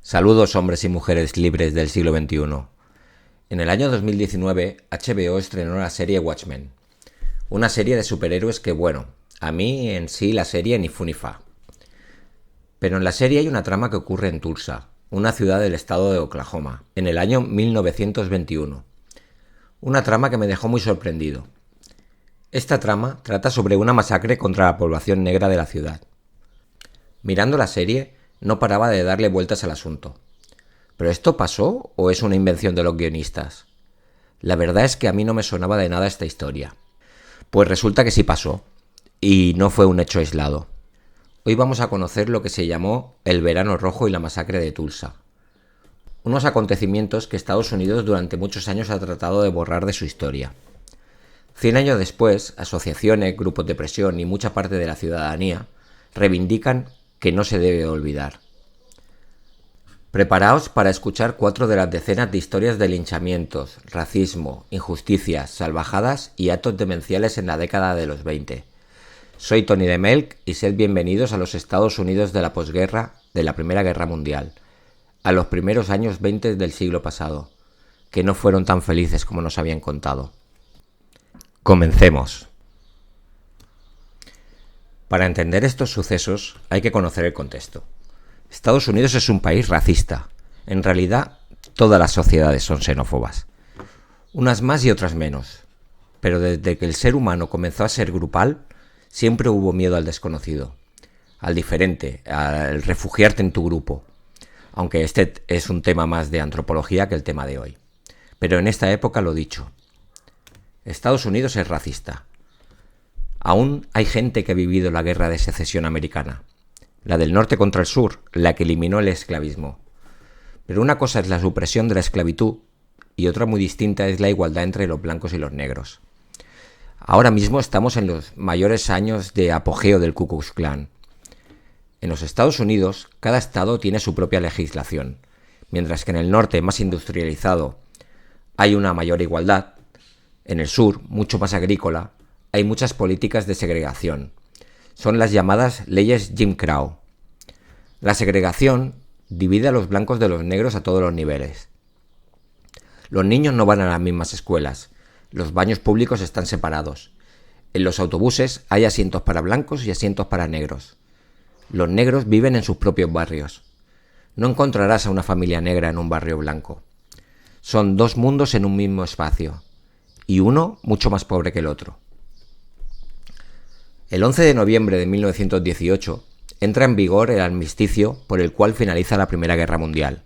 Saludos hombres y mujeres libres del siglo XXI. En el año 2019, HBO estrenó la serie Watchmen, una serie de superhéroes que, bueno, a mí en sí la serie ni fu ni fa. Pero en la serie hay una trama que ocurre en Tulsa, una ciudad del estado de Oklahoma, en el año 1921. Una trama que me dejó muy sorprendido. Esta trama trata sobre una masacre contra la población negra de la ciudad. Mirando la serie, no paraba de darle vueltas al asunto. ¿Pero esto pasó o es una invención de los guionistas? La verdad es que a mí no me sonaba de nada esta historia. Pues resulta que sí pasó, y no fue un hecho aislado. Hoy vamos a conocer lo que se llamó el Verano Rojo y la masacre de Tulsa. Unos acontecimientos que Estados Unidos durante muchos años ha tratado de borrar de su historia. 100 años después, asociaciones, grupos de presión y mucha parte de la ciudadanía reivindican que no se debe olvidar. Preparaos para escuchar 4 de las decenas de historias de linchamientos, racismo, injusticias, salvajadas y actos demenciales en la década de los 20. Soy Tony de Melk y sed bienvenidos a los Estados Unidos de la posguerra de la Primera Guerra Mundial, a los primeros años 20 del siglo pasado, que no fueron tan felices como nos habían contado. Comencemos. Para entender estos sucesos hay que conocer el contexto. Estados Unidos es un país racista. En realidad, todas las sociedades son xenófobas. Unas más y otras menos. Pero desde que el ser humano comenzó a ser grupal, siempre hubo miedo al desconocido, al diferente, al refugiarte en tu grupo. Aunque este es un tema más de antropología que el tema de hoy. Pero en esta época lo dicho. Estados Unidos es racista. Aún hay gente que ha vivido la guerra de secesión americana, la del norte contra el sur, la que eliminó el esclavismo. Pero una cosa es la supresión de la esclavitud y otra muy distinta es la igualdad entre los blancos y los negros. Ahora mismo estamos en los mayores años de apogeo del Ku Klux Klan. En los Estados Unidos, cada estado tiene su propia legislación, mientras que en el norte, más industrializado, hay una mayor igualdad. En el sur, mucho más agrícola, hay muchas políticas de segregación. Son las llamadas leyes Jim Crow. La segregación divide a los blancos de los negros a todos los niveles. Los niños no van a las mismas escuelas. Los baños públicos están separados. En los autobuses hay asientos para blancos y asientos para negros. Los negros viven en sus propios barrios. No encontrarás a una familia negra en un barrio blanco. Son dos mundos en un mismo espacio, y uno mucho más pobre que el otro. El 11 de noviembre de 1918 entra en vigor el armisticio por el cual finaliza la Primera Guerra Mundial.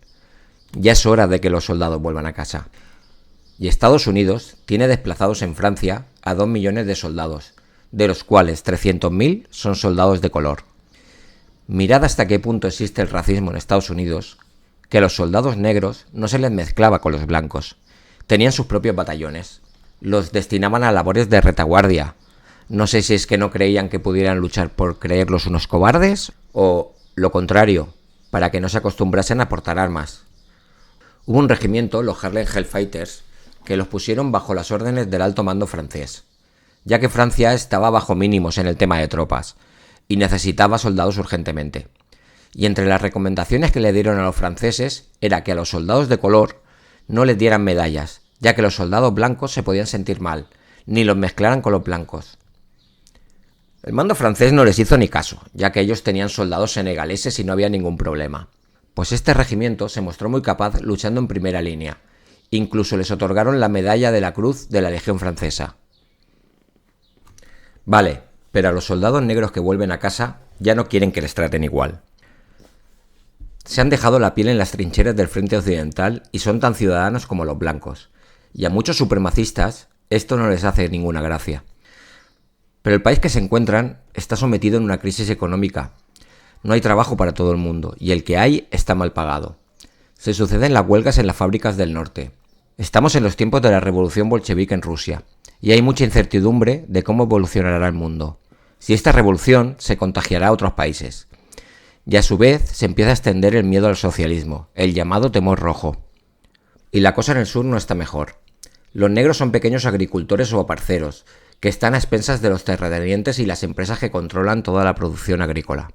Ya es hora de que los soldados vuelvan a casa. Y Estados Unidos tiene desplazados en Francia a 2 millones de soldados, de los cuales 300.000 son soldados de color. Mirad hasta qué punto existe el racismo en Estados Unidos, que a los soldados negros no se les mezclaba con los blancos. Tenían sus propios batallones. Los destinaban a labores de retaguardia. No sé si es que no creían que pudieran luchar por creerlos unos cobardes o lo contrario, para que no se acostumbrasen a portar armas. Hubo un regimiento, los Harlem Hellfighters, que los pusieron bajo las órdenes del alto mando francés, ya que Francia estaba bajo mínimos en el tema de tropas y necesitaba soldados urgentemente. Y entre las recomendaciones que le dieron a los franceses era que a los soldados de color no les dieran medallas, ya que los soldados blancos se podían sentir mal, ni los mezclaran con los blancos. El mando francés no les hizo ni caso, ya que ellos tenían soldados senegaleses y no había ningún problema. Pues este regimiento se mostró muy capaz luchando en primera línea. Incluso les otorgaron la medalla de la Cruz de la Legión Francesa. Vale, pero a los soldados negros que vuelven a casa ya no quieren que les traten igual. Se han dejado la piel en las trincheras del frente occidental y son tan ciudadanos como los blancos. Y a muchos supremacistas esto no les hace ninguna gracia. Pero el país que se encuentran está sometido en una crisis económica. No hay trabajo para todo el mundo y el que hay está mal pagado. Se suceden las huelgas en las fábricas del norte. Estamos en los tiempos de la revolución bolchevique en Rusia y hay mucha incertidumbre de cómo evolucionará el mundo. Si esta revolución se contagiará a otros países. Y a su vez se empieza a extender el miedo al socialismo, el llamado temor rojo. Y la cosa en el sur no está mejor. Los negros son pequeños agricultores o aparceros, que están a expensas de los terratenientes y las empresas que controlan toda la producción agrícola.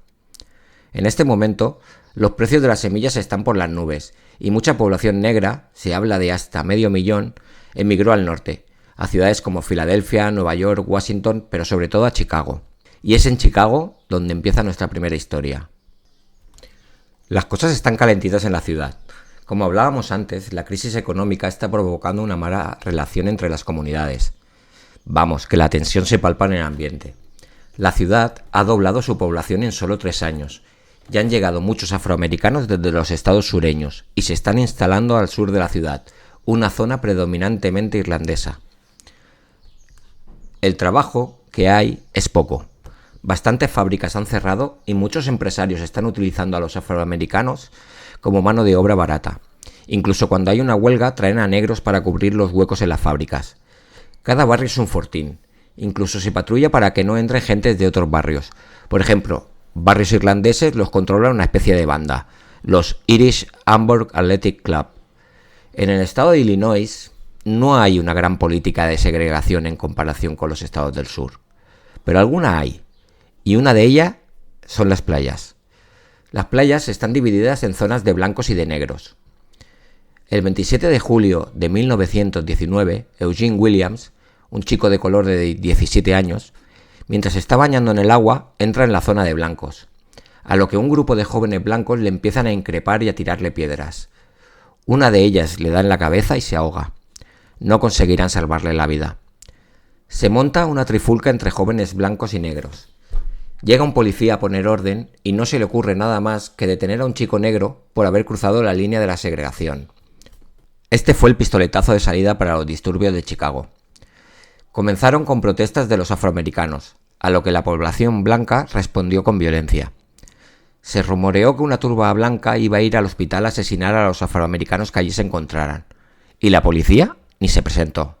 En este momento, los precios de las semillas están por las nubes y mucha población negra, se habla de hasta 500.000, emigró al norte, a ciudades como Filadelfia, Nueva York, Washington, pero sobre todo a Chicago. Y es en Chicago donde empieza nuestra primera historia. Las cosas están calentitas en la ciudad. Como hablábamos antes, la crisis económica está provocando una mala relación entre las comunidades. Vamos, que la tensión se palpa en el ambiente. La ciudad ha doblado su población en solo 3 años. Ya han llegado muchos afroamericanos desde los estados sureños y se están instalando al sur de la ciudad, una zona predominantemente irlandesa. El trabajo que hay es poco. Bastantes fábricas han cerrado y muchos empresarios están utilizando a los afroamericanos como mano de obra barata. Incluso cuando hay una huelga traen a negros para cubrir los huecos en las fábricas. Cada barrio es un fortín. Incluso se patrulla para que no entre gentes de otros barrios. Por ejemplo, barrios irlandeses los controla una especie de banda, los Irish Hamburg Athletic Club. En el estado de Illinois no hay una gran política de segregación en comparación con los estados del sur, pero alguna hay, y una de ellas son las playas. Las playas están divididas en zonas de blancos y de negros. El 27 de julio de 1919, Eugene Williams, un chico de color de 17 años, mientras está bañando en el agua, entra en la zona de blancos, a lo que un grupo de jóvenes blancos le empiezan a increpar y a tirarle piedras. Una de ellas le da en la cabeza y se ahoga. No conseguirán salvarle la vida. Se monta una trifulca entre jóvenes blancos y negros. Llega un policía a poner orden y no se le ocurre nada más que detener a un chico negro por haber cruzado la línea de la segregación. Este fue el pistoletazo de salida para los disturbios de Chicago. Comenzaron con protestas de los afroamericanos, a lo que la población blanca respondió con violencia. Se rumoreó que una turba blanca iba a ir al hospital a asesinar a los afroamericanos que allí se encontraran, y la policía ni se presentó.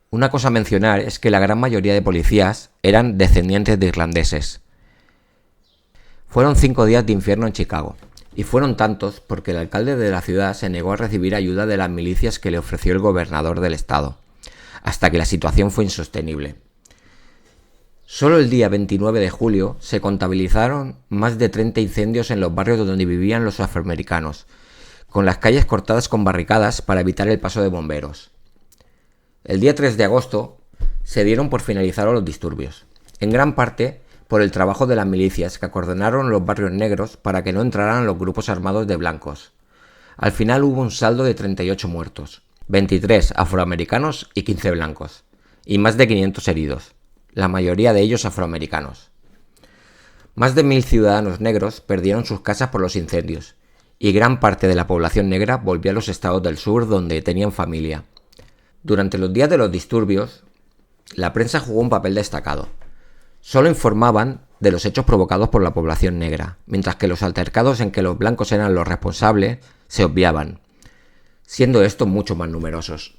Una cosa a mencionar es que la gran mayoría de policías eran descendientes de irlandeses. Fueron 5 días de infierno en Chicago, y fueron tantos porque el alcalde de la ciudad se negó a recibir ayuda de las milicias que le ofreció el gobernador del estado, hasta que la situación fue insostenible. Solo el día 29 de julio se contabilizaron más de 30 incendios en los barrios donde vivían los afroamericanos, con las calles cortadas con barricadas para evitar el paso de bomberos. El día 3 de agosto se dieron por finalizados los disturbios, en gran parte por el trabajo de las milicias que acordonaron los barrios negros para que no entraran los grupos armados de blancos. Al final hubo un saldo de 38 muertos, 23 afroamericanos y 15 blancos, y más de 500 heridos, la mayoría de ellos afroamericanos. Más de 1.000 ciudadanos negros perdieron sus casas por los incendios, y gran parte de la población negra volvió a los estados del sur donde tenían familia. Durante los días de los disturbios, la prensa jugó un papel destacado. Solo informaban de los hechos provocados por la población negra, mientras que los altercados en que los blancos eran los responsables se obviaban, siendo estos mucho más numerosos.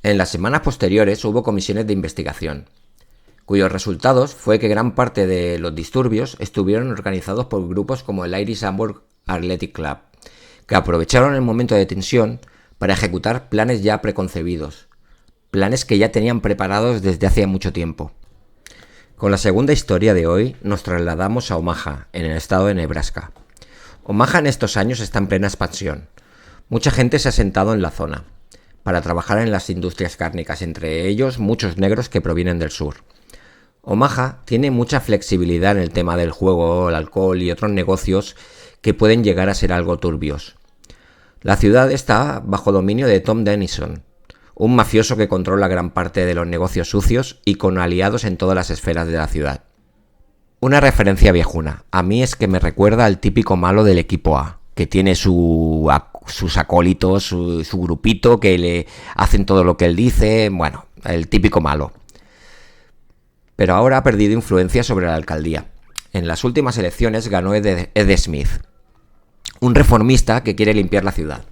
En las semanas posteriores hubo comisiones de investigación, cuyos resultados fue que gran parte de los disturbios estuvieron organizados por grupos como el Irish Hamburg Athletic Club, que aprovecharon el momento de tensión para ejecutar planes ya preconcebidos, planes que ya tenían preparados desde hace mucho tiempo. Con la segunda historia de hoy nos trasladamos a Omaha, en el estado de Nebraska. Omaha en estos años está en plena expansión. Mucha gente se ha sentado en la zona para trabajar en las industrias cárnicas, entre ellos muchos negros que provienen del sur. Omaha tiene mucha flexibilidad en el tema del juego, el alcohol y otros negocios que pueden llegar a ser algo turbios. La ciudad está bajo dominio de Tom Denison, un mafioso que controla gran parte de los negocios sucios y con aliados en todas las esferas de la ciudad. Una referencia viejuna, a mí es que me recuerda al típico malo del equipo A, que tiene sus acólitos, su grupito, que le hacen todo lo que él dice, bueno, el típico malo. Pero ahora ha perdido influencia sobre la alcaldía. En las últimas elecciones ganó Ed Smith, un reformista que quiere limpiar la ciudad.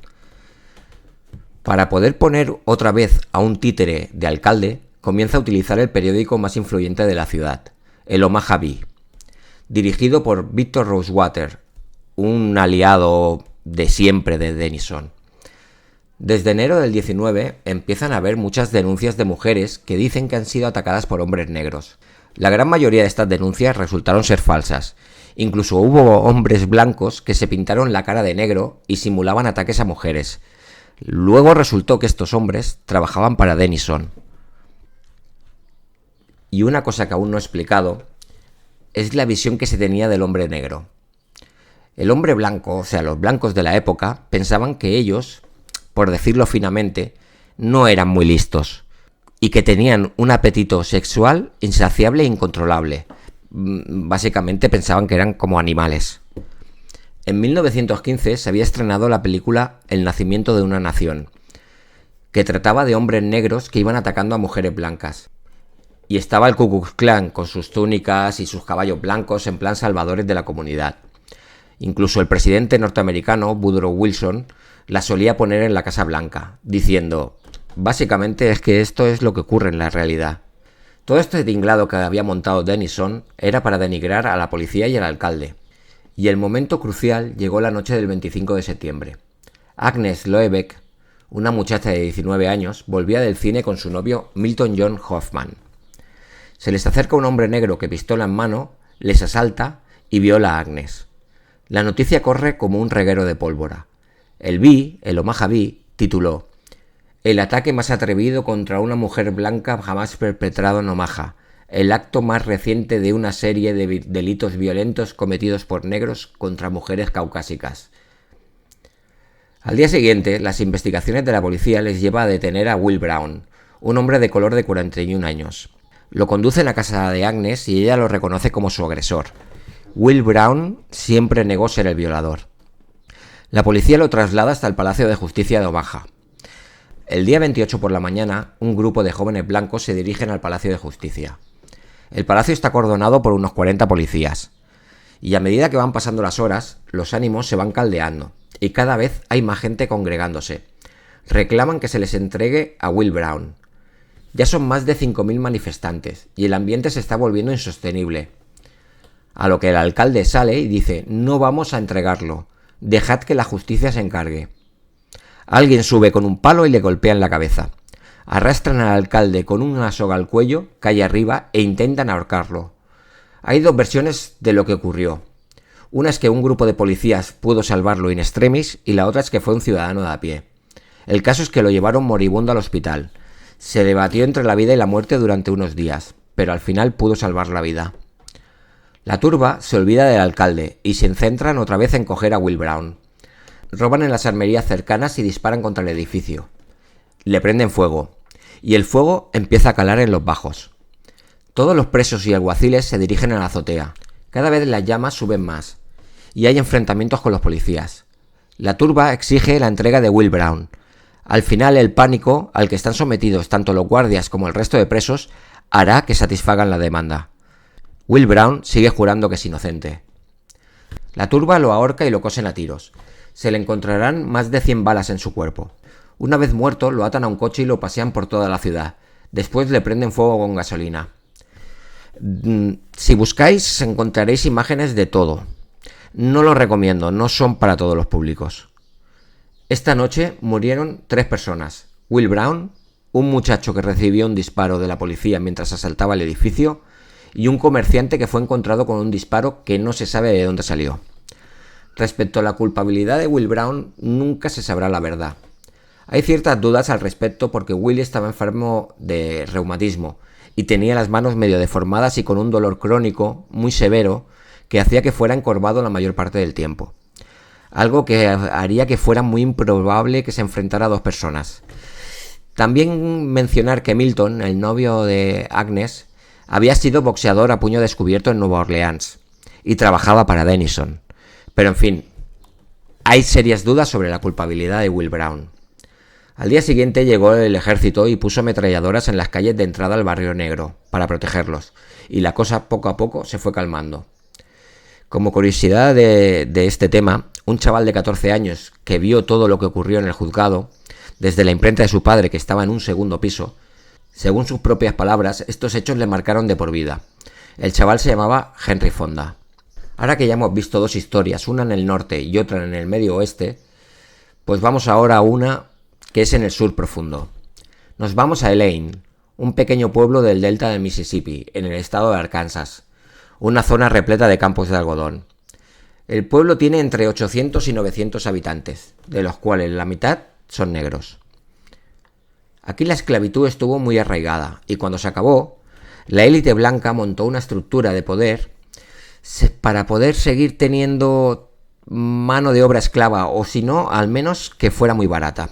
Para poder poner otra vez a un títere de alcalde, comienza a utilizar el periódico más influyente de la ciudad, el Omaha Bee, dirigido por Victor Rosewater, un aliado de siempre de Denison. Desde enero del 19 empiezan a haber muchas denuncias de mujeres que dicen que han sido atacadas por hombres negros. La gran mayoría de estas denuncias resultaron ser falsas, Incluso hubo hombres blancos que se pintaron la cara de negro y simulaban ataques a mujeres. Luego resultó que estos hombres trabajaban para Denison. Y una cosa que aún no he explicado es la visión que se tenía del hombre negro. El hombre blanco, o sea, los blancos de la época, pensaban que ellos, por decirlo finamente, no eran muy listos y que tenían un apetito sexual insaciable e incontrolable. Básicamente pensaban que eran como animales. En 1915 se había estrenado la película El nacimiento de una nación, que trataba de hombres negros que iban atacando a mujeres blancas. Y estaba el Ku Klux Klan con sus túnicas y sus caballos blancos en plan salvadores de la comunidad. Incluso el presidente norteamericano, Woodrow Wilson, la solía poner en la Casa Blanca, diciendo: básicamente es que esto es lo que ocurre en la realidad. Todo este tinglado que había montado Denison era para denigrar a la policía y al alcalde. Y el momento crucial llegó la noche del 25 de septiembre. Agnes Loebeck, una muchacha de 19 años, volvía del cine con su novio Milton John Hoffman. Se les acerca un hombre negro que, pistola en mano, les asalta y viola a Agnes. La noticia corre como un reguero de pólvora. El Omaha Bee, tituló: el ataque más atrevido contra una mujer blanca jamás perpetrado en Omaha, el acto más reciente de una serie de delitos violentos cometidos por negros contra mujeres caucásicas. Al día siguiente, las investigaciones de la policía les lleva a detener a Will Brown, un hombre de color de 41 años. Lo conducen a casa de Agnes y ella lo reconoce como su agresor. Will Brown siempre negó ser el violador. La policía lo traslada hasta el Palacio de Justicia de Omaha. El día 28 por la mañana, un grupo de jóvenes blancos se dirigen al Palacio de Justicia. El palacio está acordonado por unos 40 policías. Y a medida que van pasando las horas, los ánimos se van caldeando, y cada vez hay más gente congregándose. Reclaman que se les entregue a Will Brown. Ya son más de 5.000 manifestantes, y el ambiente se está volviendo insostenible. A lo que el alcalde sale y dice: no vamos a entregarlo, dejad que la justicia se encargue. Alguien sube con un palo y le golpea en la cabeza. Arrastran al alcalde con una soga al cuello, calle arriba, e intentan ahorcarlo. Hay dos versiones de lo que ocurrió. Una es que un grupo de policías pudo salvarlo in extremis y la otra es que fue un ciudadano de a pie. El caso es que lo llevaron moribundo al hospital. Se debatió entre la vida y la muerte durante unos días, pero al final pudo salvar la vida. La turba se olvida del alcalde y se centran otra vez en coger a Will Brown. Roban en las armerías cercanas y disparan contra el edificio. Le prenden fuego, y el fuego empieza a calar en los bajos. Todos los presos y alguaciles se dirigen a la azotea. Cada vez las llamas suben más, y hay enfrentamientos con los policías. La turba exige la entrega de Will Brown. Al final, el pánico al que están sometidos tanto los guardias como el resto de presos hará que satisfagan la demanda. Will Brown sigue jurando que es inocente. La turba lo ahorca y lo cosen a tiros. Se le encontrarán más de 100 balas en su cuerpo. Una vez muerto, lo atan a un coche y lo pasean por toda la ciudad. Después le prenden fuego con gasolina. Si buscáis, encontraréis imágenes de todo. No lo recomiendo, no son para todos los públicos. Esta noche murieron 3 personas. Will Brown, un muchacho que recibió un disparo de la policía mientras asaltaba el edificio, y un comerciante que fue encontrado con un disparo que no se sabe de dónde salió. Respecto a la culpabilidad de Will Brown, nunca se sabrá la verdad. Hay ciertas dudas al respecto porque Will estaba enfermo de reumatismo y tenía las manos medio deformadas y con un dolor crónico muy severo que hacía que fuera encorvado la mayor parte del tiempo. Algo que haría que fuera muy improbable que se enfrentara a 2 personas. También mencionar que Milton, el novio de Agnes, había sido boxeador a puño descubierto en Nueva Orleans y trabajaba para Denison. Pero en fin, hay serias dudas sobre la culpabilidad de Will Brown. Al día siguiente llegó el ejército y puso ametralladoras en las calles de entrada al barrio negro para protegerlos, y la cosa poco a poco se fue calmando. Como curiosidad de este tema, un chaval de 14 años que vio todo lo que ocurrió en el juzgado, desde la imprenta de su padre que estaba en un segundo piso, según sus propias palabras, estos hechos le marcaron de por vida. El chaval se llamaba Henry Fonda. Ahora que ya hemos visto 2 historias, una en el norte y otra en el medio oeste, pues vamos ahora a una que es en el sur profundo. Nos vamos a Elaine, un pequeño pueblo del delta del Mississippi, en el estado de Arkansas. una zona repleta de campos de algodón. El pueblo tiene entre 800 y 900 habitantes, de los cuales la mitad son negros. Aquí la esclavitud estuvo muy arraigada y cuando se acabó, la élite blanca montó una estructura de poder para poder seguir teniendo mano de obra esclava o si no, al menos que fuera muy barata.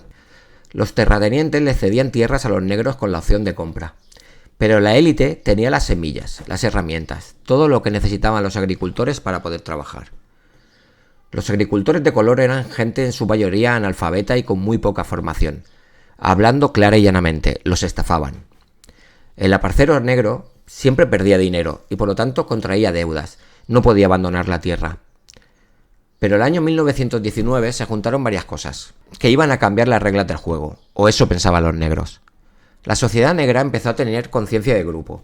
Los terratenientes le cedían tierras a los negros con la opción de compra. Pero la élite tenía las semillas, las herramientas, todo lo que necesitaban los agricultores para poder trabajar. Los agricultores de color eran gente en su mayoría analfabeta y con muy poca formación. Hablando clara y llanamente, los estafaban. El aparcero negro siempre perdía dinero y por lo tanto contraía deudas, no podía abandonar la tierra. Pero el año 1919 se juntaron varias cosas, que iban a cambiar las reglas del juego, o eso pensaban los negros. La sociedad negra empezó a tener conciencia de grupo,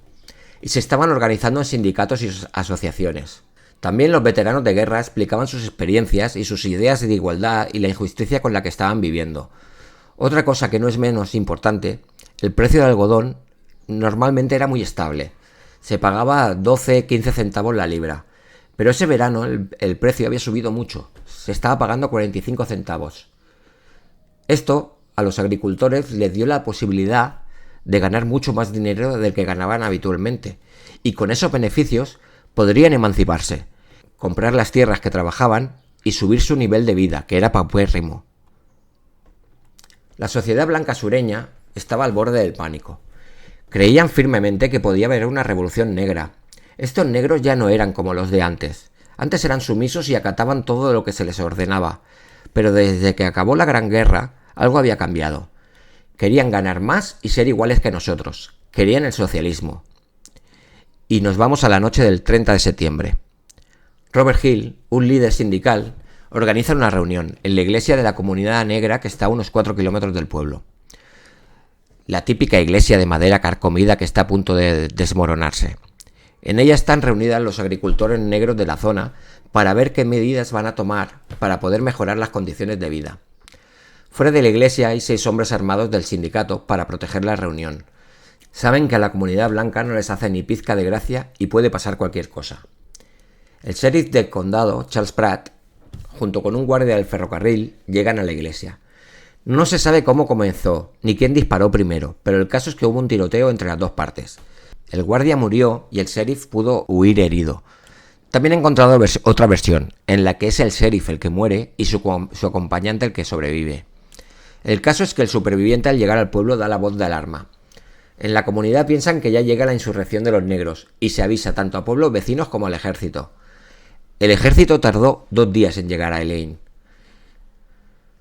y se estaban organizando en sindicatos y asociaciones. También los veteranos de guerra explicaban sus experiencias y sus ideas de igualdad y la injusticia con la que estaban viviendo. Otra cosa que no es menos importante, el precio del algodón normalmente era muy estable. Se pagaba 12-15 centavos la libra. Pero ese verano el precio había subido mucho. Se estaba pagando 45 centavos. Esto a los agricultores les dio la posibilidad de ganar mucho más dinero del que ganaban habitualmente. Y con esos beneficios podrían emanciparse, comprar las tierras que trabajaban y subir su nivel de vida, que era paupérrimo. La sociedad blanca sureña estaba al borde del pánico. Creían firmemente que podía haber una revolución negra. Estos negros ya no eran como los de antes. Antes eran sumisos y acataban todo lo que se les ordenaba. Pero desde que acabó la Gran Guerra, algo había cambiado. Querían ganar más y ser iguales que nosotros. Querían el socialismo. Y nos vamos a la noche del 30 de septiembre. Robert Hill, un líder sindical, organiza una reunión en la iglesia de la comunidad negra que está a unos 4 kilómetros del pueblo. La típica iglesia de madera carcomida que está a punto de desmoronarse. En ella están reunidas los agricultores negros de la zona para ver qué medidas van a tomar para poder mejorar las condiciones de vida. Fuera de la iglesia hay 6 hombres armados del sindicato para proteger la reunión. Saben que a la comunidad blanca no les hace ni pizca de gracia y puede pasar cualquier cosa. El sheriff del condado, Charles Pratt, junto con un guardia del ferrocarril, llegan a la iglesia. No se sabe cómo comenzó, ni quién disparó primero, pero el caso es que hubo un tiroteo entre las dos partes. El guardia murió y el sheriff pudo huir herido. También he encontrado otra versión, en la que es el sheriff el que muere y su acompañante el que sobrevive. El caso es que el superviviente al llegar al pueblo da la voz de alarma. En la comunidad piensan que ya llega la insurrección de los negros y se avisa tanto a pueblos vecinos como al ejército. El ejército tardó 2 días en llegar a Elaine.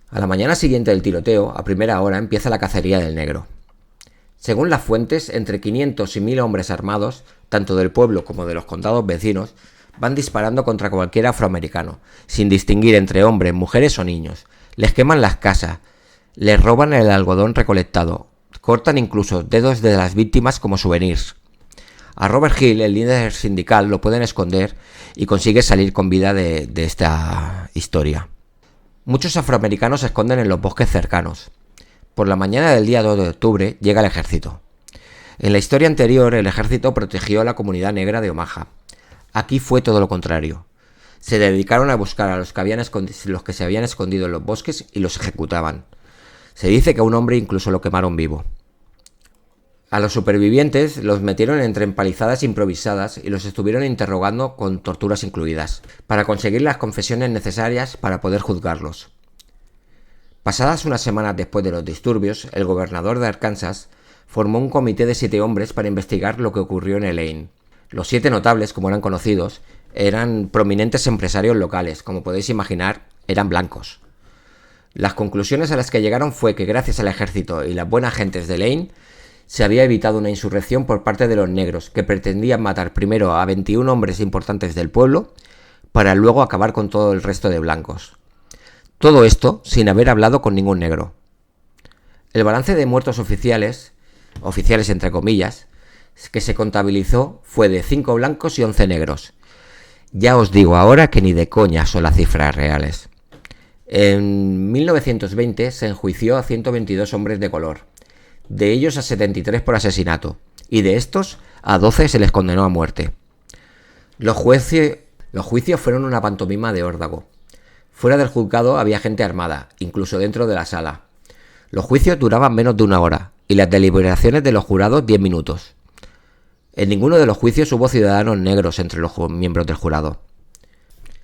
A la mañana siguiente del tiroteo, a primera hora, empieza la cacería del negro. Según las fuentes, entre 500 y 1000 hombres armados, tanto del pueblo como de los condados vecinos, van disparando contra cualquier afroamericano, sin distinguir entre hombres, mujeres o niños. Les queman las casas, les roban el algodón recolectado, cortan incluso dedos de las víctimas como souvenirs. A Robert Hill, el líder sindical, lo pueden esconder y consigue salir con vida de esta historia. Muchos afroamericanos se esconden en los bosques cercanos. Por la mañana del día 2 de octubre llega el ejército. En la historia anterior, el ejército protegió a la comunidad negra de Omaha. Aquí fue todo lo contrario. Se dedicaron a buscar a los que se habían escondido en los bosques y los ejecutaban. Se dice que a un hombre incluso lo quemaron vivo. A los supervivientes los metieron entre empalizadas improvisadas y los estuvieron interrogando con torturas incluidas, para conseguir las confesiones necesarias para poder juzgarlos. Pasadas unas semanas después de los disturbios, el gobernador de Arkansas formó un comité de 7 hombres para investigar lo que ocurrió en Elaine. Los 7 notables, como eran conocidos, eran prominentes empresarios locales, como podéis imaginar, eran blancos. Las conclusiones a las que llegaron fue que gracias al ejército y las buenas gentes de Elaine, se había evitado una insurrección por parte de los negros, que pretendían matar primero a 21 hombres importantes del pueblo, para luego acabar con todo el resto de blancos. Todo esto sin haber hablado con ningún negro. El balance de muertos oficiales entre comillas, que se contabilizó fue de 5 blancos y 11 negros. Ya os digo ahora que ni de coña son las cifras reales. En 1920 se enjuició a 122 hombres de color, de ellos a 73 por asesinato, y de estos a 12 se les condenó a muerte. Los juicios fueron una pantomima de órdago. Fuera del juzgado había gente armada, incluso dentro de la sala. Los juicios duraban menos de 1 hora y las deliberaciones de los jurados 10 minutos. En ninguno de los juicios hubo ciudadanos negros entre los miembros del jurado.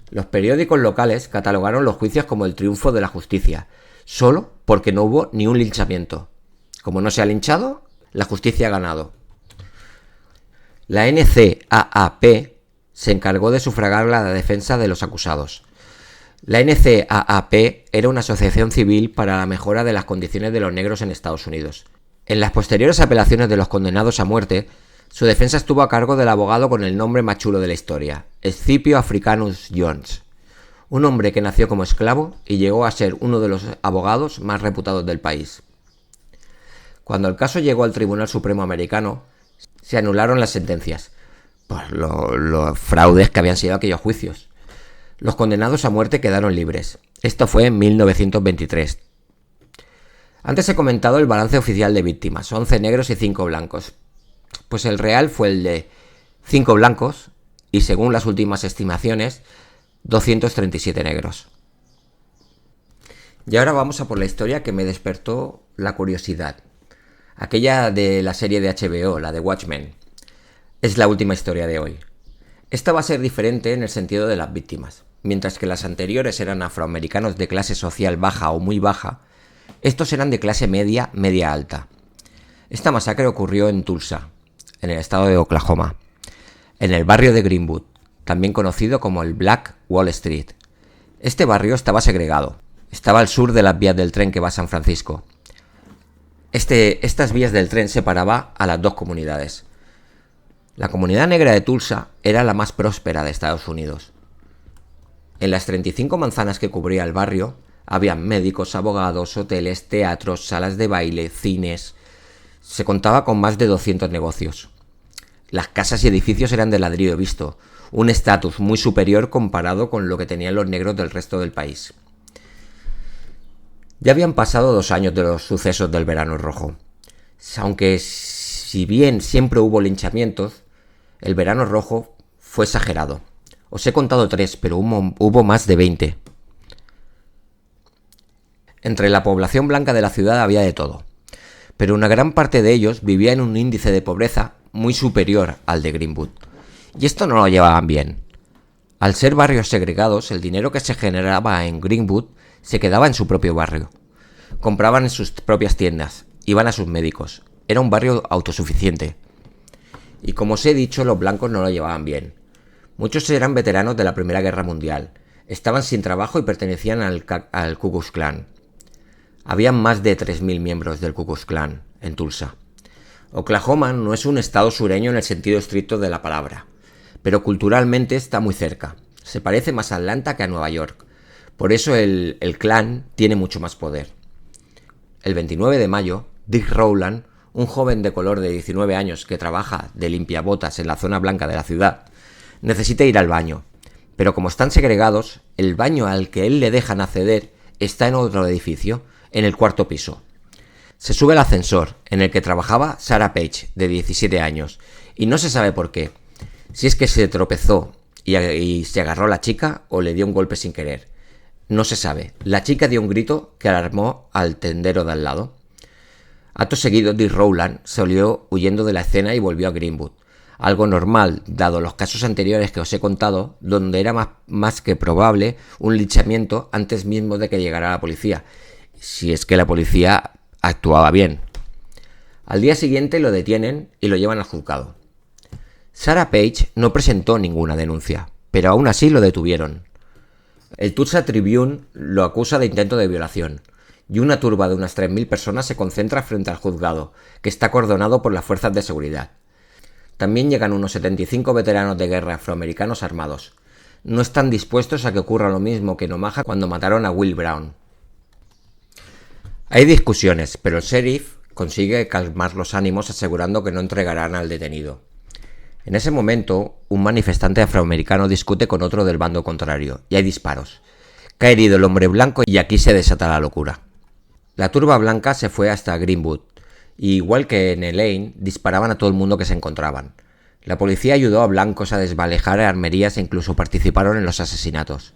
Los periódicos locales catalogaron los juicios como el triunfo de la justicia, solo porque no hubo ni un linchamiento. Como no se ha linchado, la justicia ha ganado. La NCAAP se encargó de sufragar la defensa de los acusados. La NCAAP era una asociación civil para la mejora de las condiciones de los negros en Estados Unidos. En las posteriores apelaciones de los condenados a muerte, su defensa estuvo a cargo del abogado con el nombre más chulo de la historia, Scipio Africanus Jones, un hombre que nació como esclavo y llegó a ser uno de los abogados más reputados del país. Cuando el caso llegó al Tribunal Supremo americano, se anularon las sentencias por los fraudes que habían sido aquellos juicios. Los condenados a muerte quedaron libres. Esto fue en 1923. Antes he comentado el balance oficial de víctimas, 11 negros y 5 blancos. Pues el real fue el de 5 blancos y, según las últimas estimaciones, 237 negros. Y ahora vamos a por la historia que me despertó la curiosidad. Aquella de la serie de HBO, la de Watchmen. Es la última historia de hoy. Esta va a ser diferente en el sentido de las víctimas. Mientras que las anteriores eran afroamericanos de clase social baja o muy baja, estos eran de clase media, media alta. Esta masacre ocurrió en Tulsa, en el estado de Oklahoma, en el barrio de Greenwood, también conocido como el Black Wall Street. Este barrio estaba segregado, estaba al sur de las vías del tren que va a San Francisco. Estas vías del tren separaban a las dos comunidades. La comunidad negra de Tulsa era la más próspera de Estados Unidos. En las 35 manzanas que cubría el barrio, había médicos, abogados, hoteles, teatros, salas de baile, cines. Se contaba con más de 200 negocios. Las casas y edificios eran de ladrillo visto, un estatus muy superior comparado con lo que tenían los negros del resto del país. Ya habían pasado 2 años de los sucesos del Verano Rojo. Aunque si bien siempre hubo linchamientos, el Verano Rojo fue exagerado. Os he contado 3, pero hubo más de 20. Entre la población blanca de la ciudad había de todo, pero una gran parte de ellos vivía en un índice de pobreza muy superior al de Greenwood. Y esto no lo llevaban bien. Al ser barrios segregados, el dinero que se generaba en Greenwood se quedaba en su propio barrio. Compraban en sus propias tiendas, iban a sus médicos. Era un barrio autosuficiente. Y como os he dicho, los blancos no lo llevaban bien. Muchos eran veteranos de la Primera Guerra Mundial. Estaban sin trabajo y pertenecían al Ku Klux Klan. Habían más de 3.000 miembros del Ku Klux Klan en Tulsa. Oklahoma no es un estado sureño en el sentido estricto de la palabra, pero culturalmente está muy cerca. Se parece más a Atlanta que a Nueva York. Por eso el Klan tiene mucho más poder. El 29 de mayo, Dick Rowland, un joven de color de 19 años que trabaja de limpiabotas en la zona blanca de la ciudad, necesita ir al baño. Pero como están segregados, el baño al que él le dejan acceder está en otro edificio, en el 4º piso. Se sube al ascensor, en el que trabajaba Sarah Page, de 17 años, y no se sabe por qué. Si es que se tropezó y se agarró a la chica o le dio un golpe sin querer. No se sabe. La chica dio un grito que alarmó al tendero de al lado. Acto seguido, Dick Rowland salió huyendo de la escena y volvió a Greenwood. Algo normal, dado los casos anteriores que os he contado, donde era más que probable un linchamiento antes mismo de que llegara la policía, si es que la policía actuaba bien. Al día siguiente lo detienen y lo llevan al juzgado. Sarah Page no presentó ninguna denuncia, pero aún así lo detuvieron. El Tulsa Tribune lo acusa de intento de violación, y una turba de unas 3.000 personas se concentra frente al juzgado, que está acordonado por las fuerzas de seguridad. También llegan unos 75 veteranos de guerra afroamericanos armados. No están dispuestos a que ocurra lo mismo que en Omaha cuando mataron a Will Brown. Hay discusiones, pero el sheriff consigue calmar los ánimos asegurando que no entregarán al detenido. En ese momento, un manifestante afroamericano discute con otro del bando contrario, y hay disparos. Cae herido el hombre blanco y aquí se desata la locura. La turba blanca se fue hasta Greenwood, y igual que en Elaine, disparaban a todo el mundo que se encontraban. La policía ayudó a blancos a desvalijar armerías e incluso participaron en los asesinatos.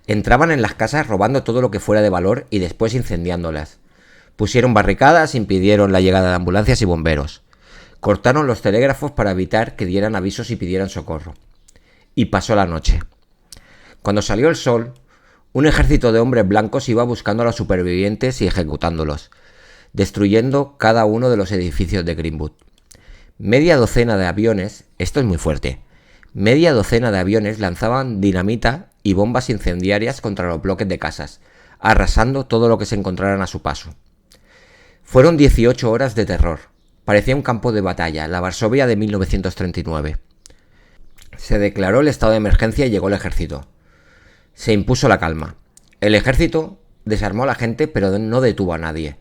Entraban en las casas robando todo lo que fuera de valor y después incendiándolas. Pusieron barricadas, impidieron la llegada de ambulancias y bomberos. Cortaron los telégrafos para evitar que dieran avisos y pidieran socorro. Y pasó la noche. Cuando salió el sol, un ejército de hombres blancos iba buscando a los supervivientes y ejecutándolos, destruyendo cada uno de los edificios de Greenwood. Media docena de aviones, esto es muy fuerte, media docena de aviones lanzaban dinamita y bombas incendiarias contra los bloques de casas, arrasando todo lo que se encontraran a su paso. Fueron 18 horas de terror. Parecía un campo de batalla, la Varsovia de 1939. Se declaró el estado de emergencia y llegó el ejército. Se impuso la calma. El ejército desarmó a la gente, pero no detuvo a nadie.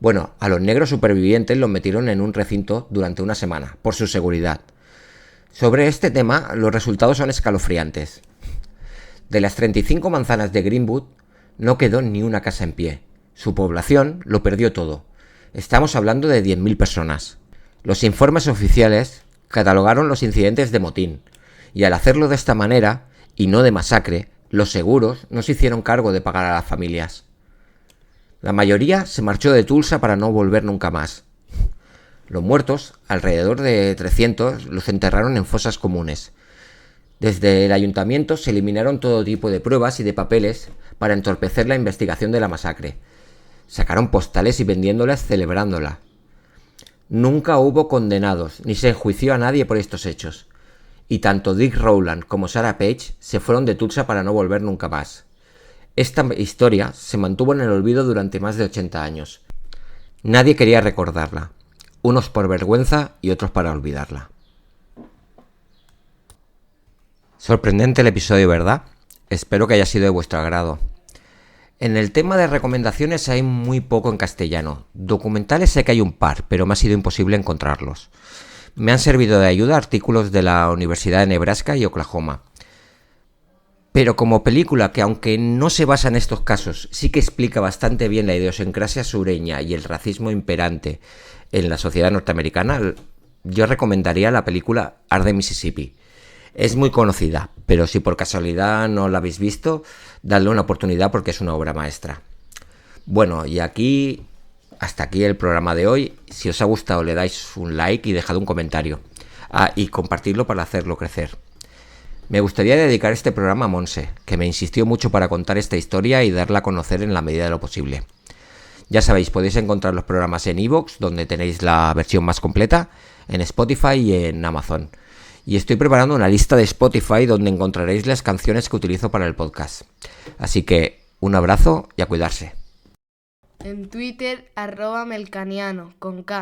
Bueno, a los negros supervivientes los metieron en un recinto durante una semana, por su seguridad. Sobre este tema, los resultados son escalofriantes. De las 35 manzanas de Greenwood, no quedó ni una casa en pie. Su población lo perdió todo. Estamos hablando de 10.000 personas. Los informes oficiales catalogaron los incidentes de motín, y al hacerlo de esta manera, y no de masacre, los seguros no se hicieron cargo de pagar a las familias. La mayoría se marchó de Tulsa para no volver nunca más. Los muertos, alrededor de 300, los enterraron en fosas comunes. Desde el ayuntamiento se eliminaron todo tipo de pruebas y de papeles para entorpecer la investigación de la masacre. Sacaron postales y vendiéndolas celebrándola. Nunca hubo condenados, ni se enjuició a nadie por estos hechos. Y tanto Dick Rowland como Sarah Page se fueron de Tulsa para no volver nunca más. Esta historia se mantuvo en el olvido durante más de 80 años. Nadie quería recordarla, unos por vergüenza y otros para olvidarla. Sorprendente el episodio, ¿verdad? Espero que haya sido de vuestro agrado. En el tema de recomendaciones hay muy poco en castellano. Documentales sé que hay un par, pero me ha sido imposible encontrarlos. Me han servido de ayuda artículos de la Universidad de Nebraska y Oklahoma. Pero como película que, aunque no se basa en estos casos, sí que explica bastante bien la idiosincrasia sureña y el racismo imperante en la sociedad norteamericana, yo recomendaría la película Arde Mississippi. Es muy conocida, pero si por casualidad no la habéis visto, dadle una oportunidad porque es una obra maestra. Bueno, y hasta aquí el programa de hoy. Si os ha gustado, le dais un like y dejad un comentario. Y compartirlo para hacerlo crecer. Me gustaría dedicar este programa a Monse, que me insistió mucho para contar esta historia y darla a conocer en la medida de lo posible. Ya sabéis, podéis encontrar los programas en iVoox, donde tenéis la versión más completa, en Spotify y en Amazon. Y estoy preparando una lista de Spotify donde encontraréis las canciones que utilizo para el podcast. Así que un abrazo y a cuidarse. En Twitter, @melcaniano, con K.